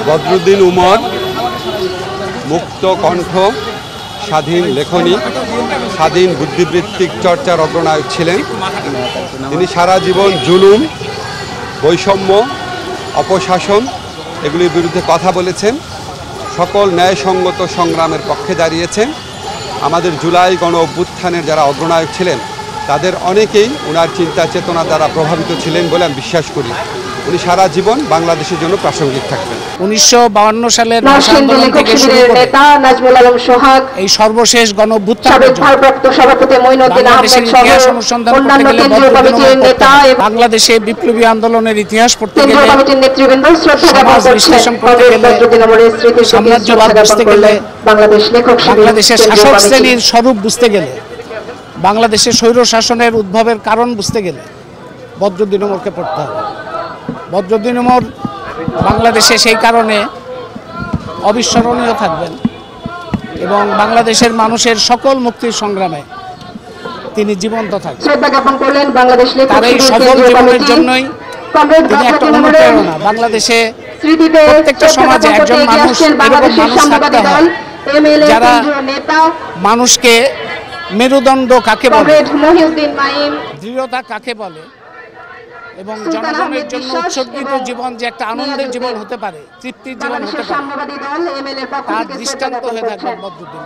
বদরুদ্দিন উমর মুক্ত কণ্ঠ, স্বাধীন লেখনী, স্বাধীন বুদ্ধিবৃত্তিক চর্চার অগ্রনায়ক ছিলেন। তিনি সারা জীবন জুলুম, বৈষম্য, অপশাসন এগুলির বিরুদ্ধে কথা বলেছেন, সকল ন্যায়সঙ্গত সংগ্রামের পক্ষে দাঁড়িয়েছেন। আমাদের জুলাই গণ অভ্যুত্থানের যারা অগ্রনায়ক ছিলেন তাদের অনেকেই ওনার চিন্তা চেতনা দ্বারা প্রভাবিত ছিলেন বলে আমি বিশ্বাস করি। উনি সারা জীবন বাংলাদেশের জন্য প্রাসঙ্গিক থাকবেন। 1952 সালের আন্দোলন থেকে শুরু করে এই সর্বশেষ গণ অভ্যুত্থানের ইতিহাস অনুসন্ধান করতে গেলে, বাংলাদেশে বিপ্লবী আন্দোলনের ইতিহাস পড়তে গেলে, সমাজ বিশ্লেষণ করতে গেলে, সাম্রাজ্যবাদ বুঝতে গেলে, বাংলাদেশের শাসক শ্রেণীর স্বরূপ বুঝতে গেলে, বাংলাদেশের স্বৈর শাসনের উদ্ভবের কারণ বুঝতে গেলে বদরুদ্দিন উমরকে পড়তে হবে। বদরুদ্দিন উমর বাংলাদেশে সেই কারণে অবিস্মরণীয় থাকবেন এবং বাংলাদেশের মানুষের সকল মুক্তির সংগ্রামে তিনি জীবন্ত থাকবেন। তার এই সফল জীবনের জন্যই তিনি একটা অনুপ্রেরণা। বাংলাদেশে প্রত্যেকটা সমাজে একজন মানুষ, এরকম মানুষ থাকতে হয় যারা মানুষকে মেরুদণ্ড কাকে বলে, দৃঢ়তা কাকে বলে এবং জনগণের জন্য উৎসর্গিত জীবন যে একটা আনন্দের জীবন হতে পারে, তৃপ্তির জীবন হতে পারে, তার দৃষ্টান্ত হয়ে থাকবেন বদরুদ্দিন।